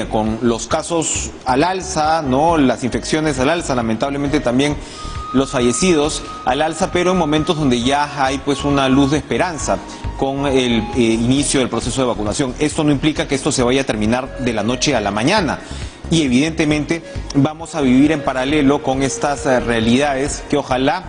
con los casos al alza, ¿no? Las infecciones al alza, lamentablemente también los fallecidos al alza, pero en momentos donde ya hay pues una luz de esperanza con el inicio del proceso de vacunación. Esto no implica que esto se vaya a terminar de la noche a la mañana y evidentemente vamos a vivir en paralelo con estas realidades que ojalá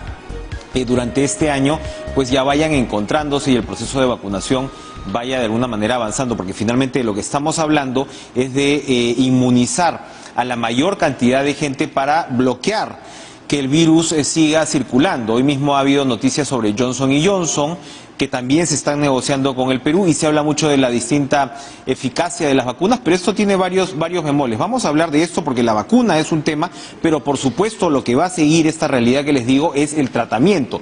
durante este año pues ya vayan encontrándose y el proceso de vacunación vaya de alguna manera avanzando, porque finalmente lo que estamos hablando es de inmunizar a la mayor cantidad de gente para bloquear que el virus siga circulando. Hoy mismo ha habido noticias sobre Johnson & Johnson, que también se están negociando con el Perú, y se habla mucho de la distinta eficacia de las vacunas, pero esto tiene varios bemoles. Vamos a hablar de esto porque la vacuna es un tema, pero por supuesto lo que va a seguir esta realidad que les digo es el tratamiento.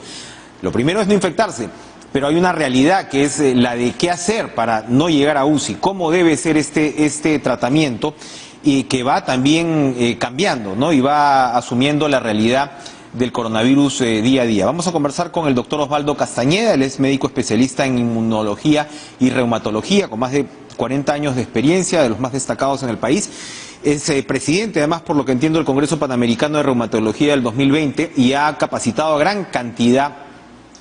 Lo primero es no infectarse, pero hay una realidad que es la de qué hacer para no llegar a UCI, cómo debe ser este tratamiento, y que va también cambiando, ¿no? Y va asumiendo la realidad del coronavirus día a día. Vamos a conversar con el doctor Osvaldo Castañeda. Él es médico especialista en inmunología y reumatología, con más de 40 años de experiencia, de los más destacados en el país. Es presidente, además, por lo que entiendo, del Congreso Panamericano de Reumatología del 2020, y ha capacitado a gran cantidad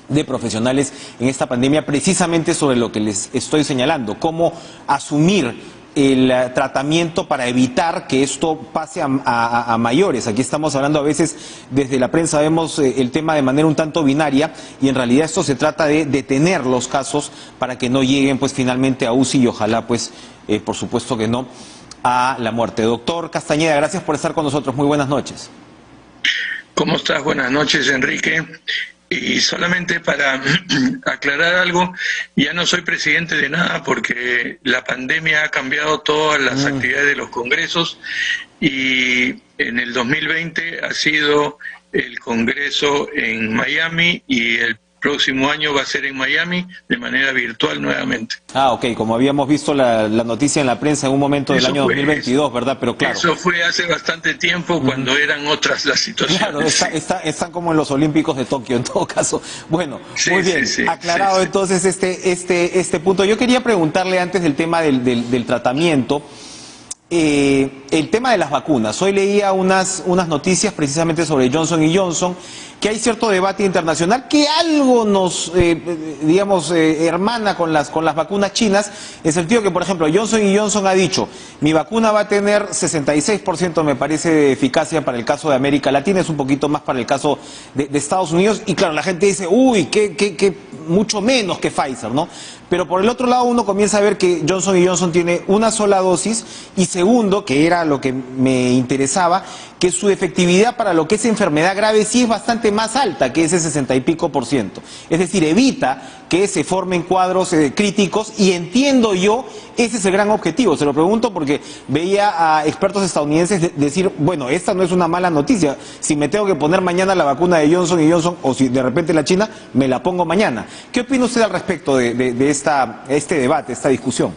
de profesionales en esta pandemia, precisamente sobre lo que les estoy señalando, cómo asumir el tratamiento para evitar que esto pase a mayores. Aquí estamos hablando a veces, desde la prensa vemos el tema de manera un tanto binaria, y en realidad esto se trata de detener los casos para que no lleguen pues finalmente a UCI y ojalá pues por supuesto que no a la muerte. Doctor Castañeda, gracias por estar con nosotros. Muy buenas noches. ¿Cómo estás? Buenas noches, Enrique. Y solamente para aclarar algo, ya no soy presidente de nada porque la pandemia ha cambiado todas las actividades de los congresos, y en el 2020 ha sido el congreso en Miami y el próximo año va a ser en Miami de manera virtual nuevamente. Ah, ok, como habíamos visto la noticia en la prensa en un momento del año 2022, ¿verdad? Pero claro. Eso fue hace bastante tiempo, cuando eran otras las situaciones. Claro, están como en los Olímpicos de Tokio, en todo caso. Bueno, sí, muy bien, aclarado entonces este punto. Yo quería preguntarle antes del tema del tratamiento, el tema de las vacunas. Hoy leía unas noticias precisamente sobre Johnson & Johnson, que hay cierto debate internacional que algo nos, hermana con las vacunas chinas, en el sentido que, por ejemplo, Johnson & Johnson ha dicho, mi vacuna va a tener 66%, me parece, de eficacia para el caso de América Latina, es un poquito más para el caso de Estados Unidos, y claro, la gente dice, uy, que mucho menos que Pfizer, ¿no? Pero por el otro lado uno comienza a ver que Johnson & Johnson tiene una sola dosis, y segundo, que era lo que me interesaba, que su efectividad para lo que es enfermedad grave sí es bastante más alta que ese 60 y pico %. Es decir, evita que se formen cuadros críticos, y entiendo yo, ese es el gran objetivo. Se lo pregunto porque veía a expertos estadounidenses decir, bueno, esta no es una mala noticia, si me tengo que poner mañana la vacuna de Johnson & Johnson, o si de repente la China, me la pongo mañana. ¿Qué opina usted al respecto de este debate, esta discusión?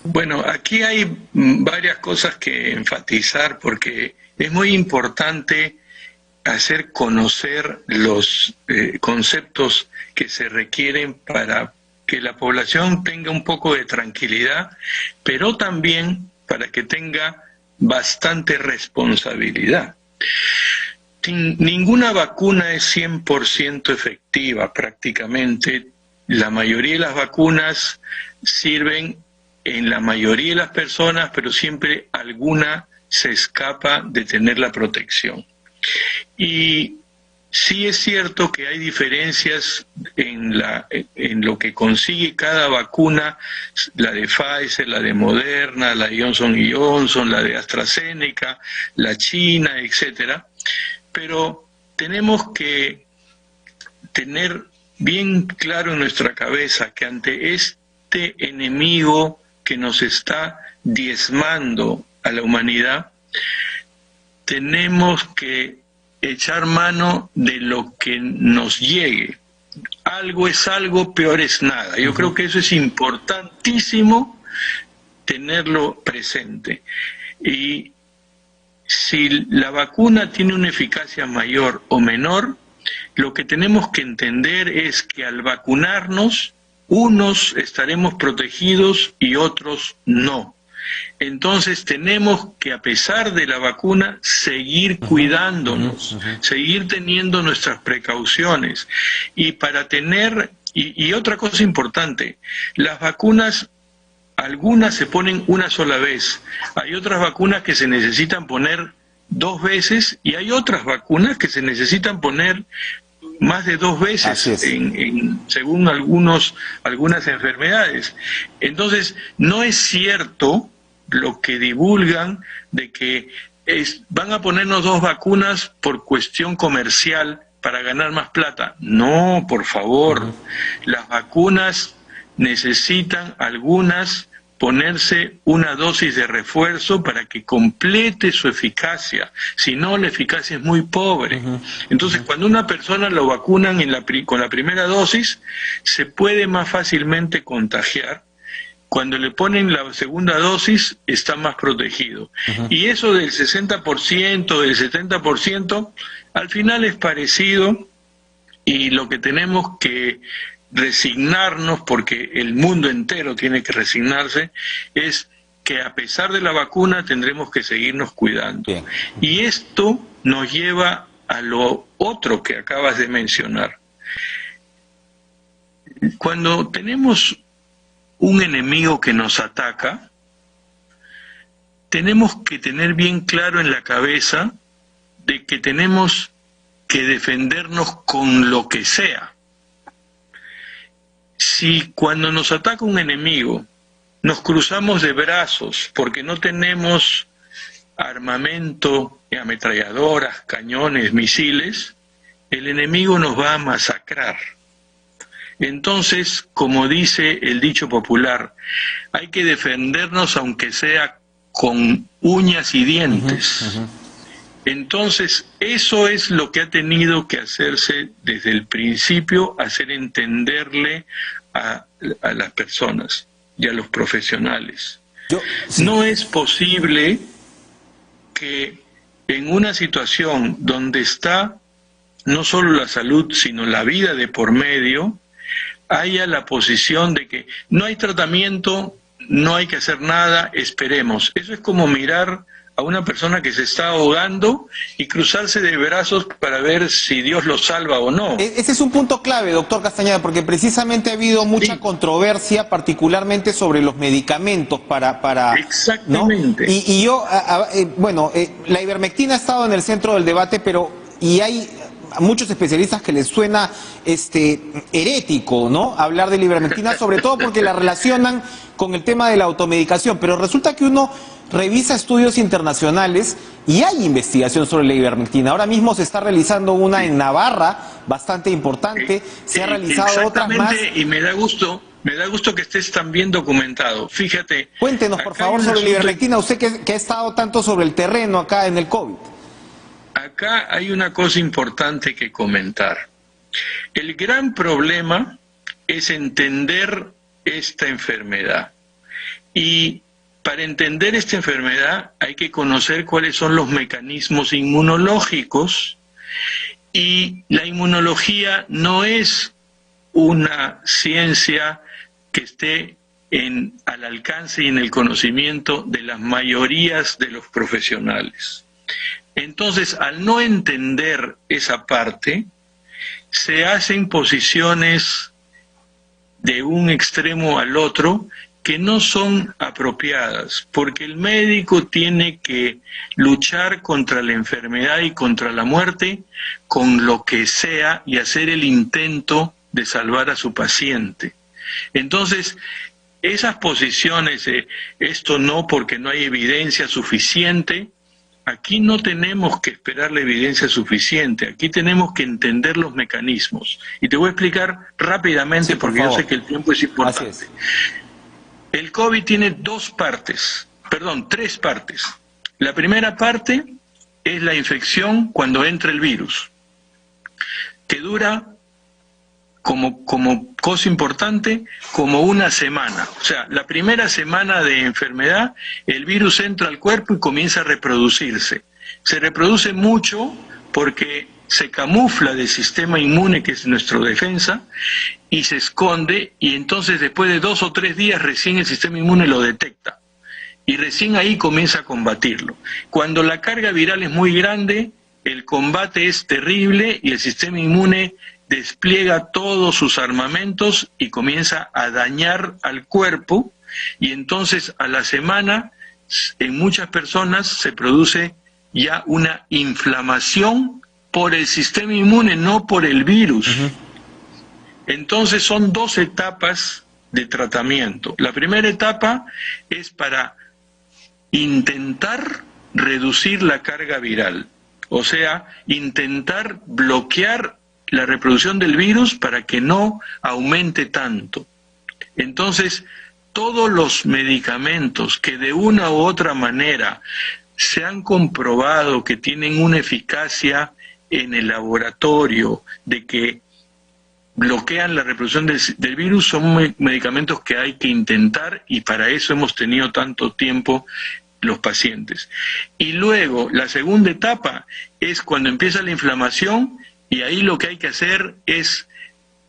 Bueno, aquí hay varias cosas que enfatizar, porque es muy importante hacer conocer los conceptos que se requieren para que la población tenga un poco de tranquilidad, pero también para que tenga bastante responsabilidad. Ninguna vacuna es 100% efectiva prácticamente. La mayoría de las vacunas sirven en la mayoría de las personas, pero siempre alguna se escapa de tener la protección. Y sí es cierto que hay diferencias en lo que consigue cada vacuna, la de Pfizer, la de Moderna, la de Johnson & Johnson, la de AstraZeneca, la China, etcétera. Pero tenemos que tener bien claro en nuestra cabeza que ante este enemigo que nos está diezmando a la humanidad, tenemos que echar mano de lo que nos llegue. Algo es algo, peor es nada. Yo creo que eso es importantísimo tenerlo presente. Y si la vacuna tiene una eficacia mayor o menor, lo que tenemos que entender es que al vacunarnos, unos estaremos protegidos y otros no. Entonces tenemos que, a pesar de la vacuna, seguir cuidándonos, seguir teniendo nuestras precauciones. Y para tener, y otra cosa importante, las vacunas, algunas se ponen una sola vez, hay otras vacunas que se necesitan poner 2 veces y hay otras vacunas que se necesitan poner más de 2 veces según algunas enfermedades. Entonces, no es cierto lo que divulgan de que van a ponernos 2 vacunas por cuestión comercial para ganar más plata. No, por favor. Las vacunas necesitan algunas ponerse una dosis de refuerzo para que complete su eficacia, si no la eficacia es muy pobre. Entonces, cuando una persona lo vacunan con la primera dosis, se puede más fácilmente contagiar. Cuando le ponen la segunda dosis, está más protegido. Y eso del 60%, del 70%, al final es parecido, y lo que tenemos que resignarnos, porque el mundo entero tiene que resignarse, es que a pesar de la vacuna tendremos que seguirnos cuidando. Bien. Y esto nos lleva a lo otro que acabas de mencionar. Cuando tenemos un enemigo que nos ataca, tenemos que tener bien claro en la cabeza de que tenemos que defendernos con lo que sea. Si cuando nos ataca un enemigo nos cruzamos de brazos porque no tenemos armamento, ametralladoras, cañones, misiles, el enemigo nos va a masacrar. Entonces, como dice el dicho popular, hay que defendernos aunque sea con uñas y dientes. Entonces, eso es lo que ha tenido que hacerse desde el principio, hacer entenderle a las personas y a los profesionales. No es posible que en una situación donde está no solo la salud, sino la vida de por medio, haya la posición de que no hay tratamiento, no hay que hacer nada, esperemos. Eso es como mirar a una persona que se está ahogando y cruzarse de brazos para ver si Dios lo salva o no. Ese es un punto clave, doctor Castañeda, porque precisamente ha habido mucha controversia, particularmente sobre los medicamentos para Exactamente. ¿no? Y yo, la ivermectina ha estado en el centro del debate, pero hay a muchos especialistas que les suena herético, ¿no?, hablar de la ivermectina, sobre todo porque la relacionan con el tema de la automedicación, pero resulta que uno revisa estudios internacionales y hay investigación sobre la ivermectina. Ahora mismo se está realizando una en Navarra, bastante importante, se ha realizado otras más. Y me da gusto que estés tan bien documentado. Fíjate. Cuéntenos, por favor, sobre la ivermectina, usted que ha estado tanto sobre el terreno acá en el COVID. Acá hay una cosa importante que comentar. El gran problema es entender esta enfermedad. Y para entender esta enfermedad hay que conocer cuáles son los mecanismos inmunológicos. Y la inmunología no es una ciencia que esté al alcance y en el conocimiento de las mayorías de los profesionales. Entonces, al no entender esa parte, se hacen posiciones de un extremo al otro que no son apropiadas, porque el médico tiene que luchar contra la enfermedad y contra la muerte con lo que sea y hacer el intento de salvar a su paciente. Entonces, esas posiciones, esto no porque no hay evidencia suficiente, aquí no tenemos que esperar la evidencia suficiente, aquí tenemos que entender los mecanismos. Y te voy a explicar rápidamente, porque yo sé que el tiempo es importante. El COVID tiene tres partes. La primera parte es la infección cuando entra el virus, que dura, como cosa importante, como una semana. O sea, la primera semana de enfermedad, el virus entra al cuerpo y comienza a reproducirse. Se reproduce mucho porque se camufla del sistema inmune, que es nuestra defensa, y se esconde, y entonces después de 2 o 3 días recién el sistema inmune lo detecta. y recién ahí comienza a combatirlo. Cuando la carga viral es muy grande, el combate es terrible y el sistema inmune despliega todos sus armamentos y comienza a dañar al cuerpo, y entonces a la semana en muchas personas se produce ya una inflamación por el sistema inmune, no por el virus. Entonces son 2 etapas de tratamiento. La primera etapa es para intentar reducir la carga viral, o sea, intentar bloquear la reproducción del virus para que no aumente tanto. Entonces, todos los medicamentos que de una u otra manera se han comprobado que tienen una eficacia en el laboratorio, de que bloquean la reproducción del virus, son medicamentos que hay que intentar, y para eso hemos tenido tanto tiempo los pacientes. Y luego, la segunda etapa es cuando empieza la inflamación, y ahí lo que hay que hacer es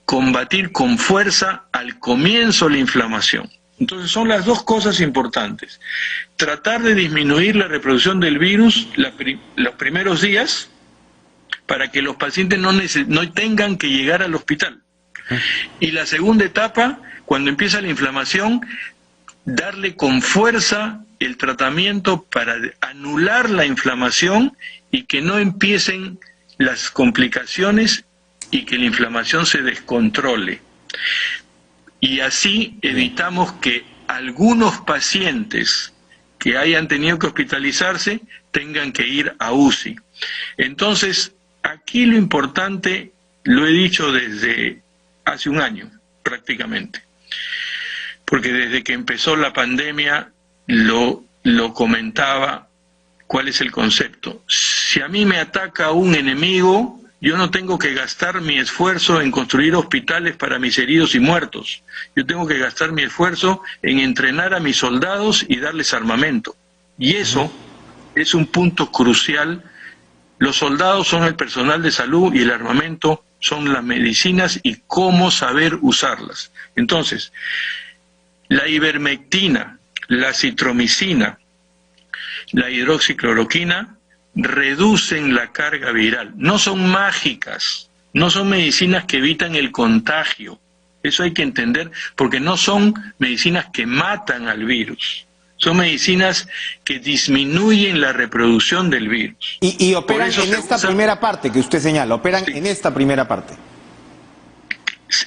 combatir con fuerza al comienzo la inflamación. Entonces son las 2 cosas importantes. Tratar de disminuir la reproducción del virus los primeros días, para que los pacientes no tengan que llegar al hospital. Y la segunda etapa, cuando empieza la inflamación, darle con fuerza el tratamiento para anular la inflamación y que no empiecen las complicaciones y que la inflamación se descontrole. Y así evitamos que algunos pacientes que hayan tenido que hospitalizarse tengan que ir a UCI. Entonces, aquí lo importante, lo he dicho desde hace un año prácticamente, porque desde que empezó la pandemia lo comentaba, cuál es el concepto. Si a mí me ataca un enemigo, yo no tengo que gastar mi esfuerzo en construir hospitales para mis heridos y muertos. Yo tengo que gastar mi esfuerzo en entrenar a mis soldados y darles armamento. Y eso es un punto crucial. Los soldados son el personal de salud y el armamento son las medicinas y cómo saber usarlas. Entonces, la ivermectina, la acitromicina, la hidroxicloroquina reducen la carga viral. No son mágicas, no son medicinas que evitan el contagio. Eso hay que entender, porque no son medicinas que matan al virus. Son medicinas que disminuyen la reproducción del virus. Y operan en esta primera parte que usted señala, operan en esta primera parte.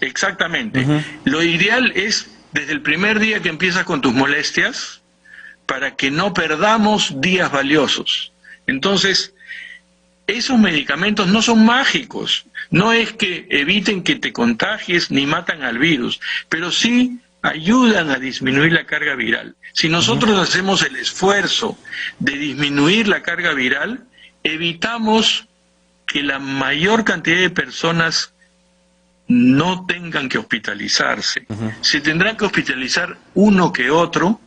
Exactamente. Lo ideal es desde el primer día que empiezas con tus molestias, para que no perdamos días valiosos. Entonces, esos medicamentos no son mágicos, no es que eviten que te contagies ni matan al virus, pero sí ayudan a disminuir la carga viral. Si nosotros hacemos el esfuerzo de disminuir la carga viral, evitamos que la mayor cantidad de personas no tengan que hospitalizarse. Se tendrán que hospitalizar uno que otro,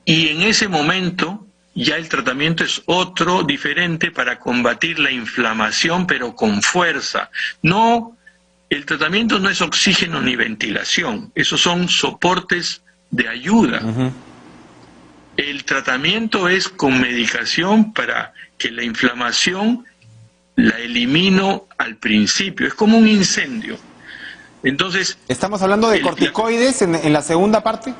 y en ese momento ya el tratamiento es otro, diferente, para combatir la inflamación, pero con fuerza. No, el tratamiento no es oxígeno ni ventilación, esos son soportes de ayuda. El tratamiento es con medicación para que la inflamación la elimino al principio, es como un incendio. Entonces, ¿estamos hablando de corticoides en la segunda parte?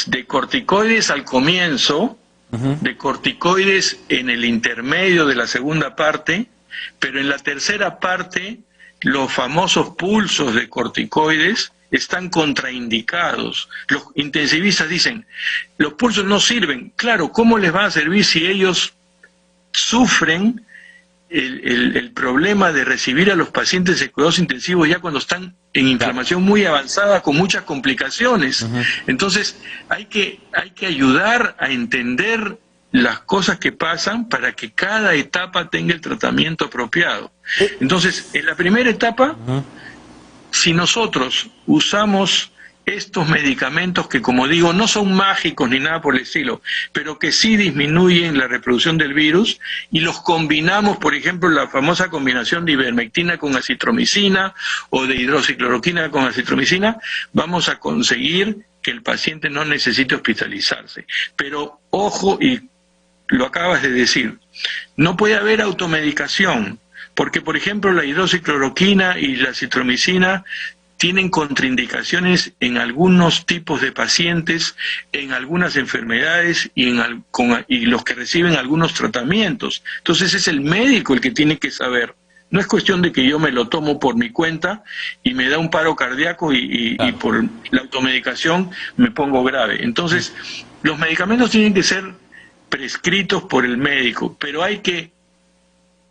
De corticoides al comienzo, de corticoides en el intermedio de la segunda parte, pero en la tercera parte los famosos pulsos de corticoides están contraindicados. Los intensivistas dicen, los pulsos no sirven. Claro, ¿cómo les va a servir si ellos sufren el problema de recibir a los pacientes de cuidados intensivos ya cuando están en inflamación muy avanzada, con muchas complicaciones? Entonces hay que ayudar a entender las cosas que pasan para que cada etapa tenga el tratamiento apropiado. Entonces, en la primera etapa, si nosotros usamos estos medicamentos que, como digo, no son mágicos ni nada por el estilo, pero que sí disminuyen la reproducción del virus, y los combinamos, por ejemplo, la famosa combinación de ivermectina con acitromicina o de hidroxicloroquina con acitromicina, vamos a conseguir que el paciente no necesite hospitalizarse. Pero ojo, y lo acabas de decir, no puede haber automedicación, porque por ejemplo la hidroxicloroquina y la citromicina tienen contraindicaciones en algunos tipos de pacientes, en algunas enfermedades y los que reciben algunos tratamientos. Entonces es el médico el que tiene que saber. No es cuestión de que yo me lo tomo por mi cuenta y me da un paro cardíaco y por la automedicación me pongo grave. Entonces, los medicamentos tienen que ser prescritos por el médico, pero hay que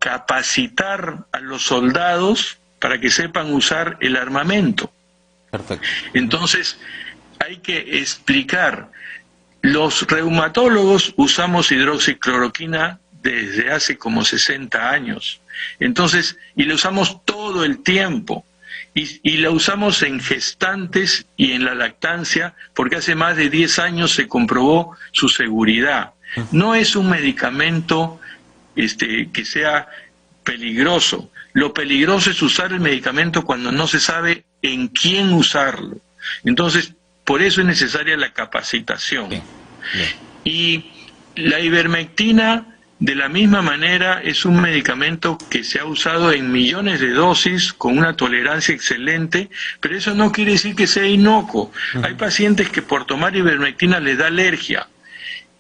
capacitar a los soldados para que sepan usar el armamento. Perfecto. Entonces, hay que explicar. Los reumatólogos usamos hidroxicloroquina desde hace como 60 años. Entonces, y la usamos todo el tiempo. Y la usamos en gestantes y en la lactancia, porque hace más de 10 años se comprobó su seguridad. No es un medicamento que sea peligroso. Lo peligroso es usar el medicamento cuando no se sabe en quién usarlo. Entonces, por eso es necesaria la capacitación. Bien. Y la ivermectina, de la misma manera, es un medicamento que se ha usado en millones de dosis con una tolerancia excelente, pero eso no quiere decir que sea inocuo. Hay pacientes que por tomar ivermectina les da alergia.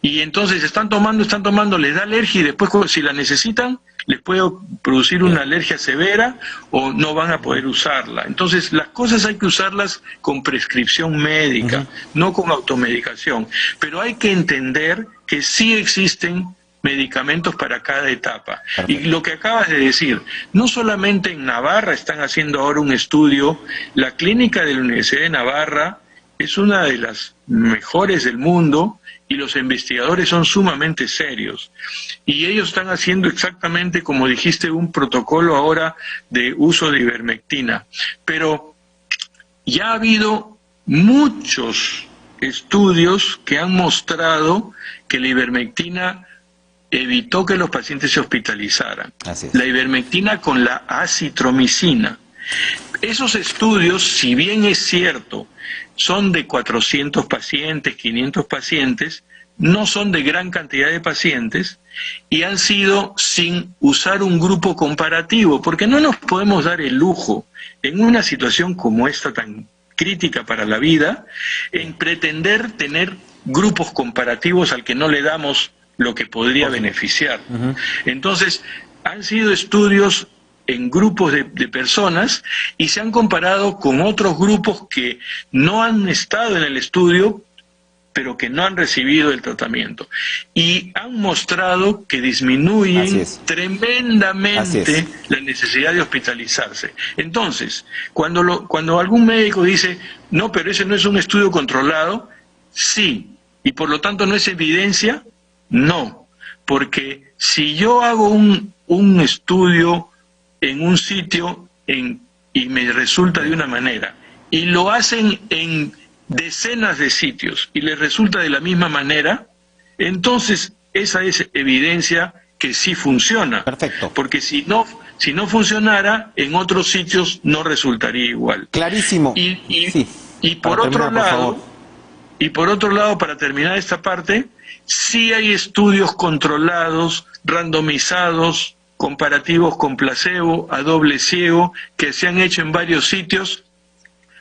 Y entonces están tomando, les da alergia y después si la necesitan, les puede producir una alergia severa o no van a poder usarla. Entonces las cosas hay que usarlas con prescripción médica, no con automedicación. Pero hay que entender que sí existen medicamentos para cada etapa. Perfecto. Y lo que acabas de decir, no solamente en Navarra están haciendo ahora un estudio, la clínica de la Universidad de Navarra es una de las mejores del mundo y los investigadores son sumamente serios. Y ellos están haciendo exactamente, como dijiste, un protocolo ahora de uso de ivermectina. Pero ya ha habido muchos estudios que han mostrado que la ivermectina evitó que los pacientes se hospitalizaran. Así es. La ivermectina con la acitromicina. Esos estudios, si bien es cierto, son de 400 pacientes, 500 pacientes, no son de gran cantidad de pacientes y han sido sin usar un grupo comparativo, porque no nos podemos dar el lujo, en una situación como esta tan crítica para la vida, en pretender tener grupos comparativos al que no le damos lo que podría beneficiar. Entonces, han sido estudios en grupos de personas y se han comparado con otros grupos que no han estado en el estudio, pero que no han recibido el tratamiento. Y han mostrado que disminuyen tremendamente la necesidad de hospitalizarse. Entonces, cuando algún médico dice, no, pero ese no es un estudio controlado, sí, y por lo tanto no es evidencia, no, porque si yo hago un estudio en un sitio y me resulta de una manera, y lo hacen en decenas de sitios y les resulta de la misma manera, entonces esa es evidencia que sí funciona. Perfecto. Porque si no funcionara, en otros sitios no resultaría igual. Clarísimo. Y por otro lado, para terminar esta parte, sí hay estudios controlados, randomizados, comparativos con placebo, a doble ciego, que se han hecho en varios sitios,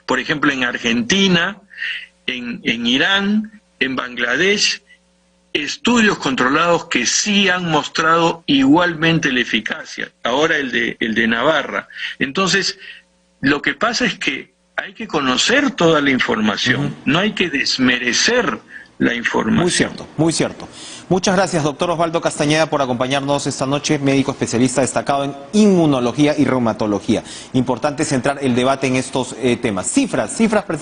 por ejemplo en Argentina, en Irán, en Bangladesh, estudios controlados que sí han mostrado igualmente la eficacia, ahora el de Navarra. Entonces, lo que pasa es que hay que conocer toda la información, no hay que desmerecer la información. Muy cierto, muy cierto. Muchas gracias, doctor Osvaldo Castañeda, por acompañarnos esta noche, médico especialista destacado en inmunología y reumatología. Importante centrar el debate en estos temas. Cifras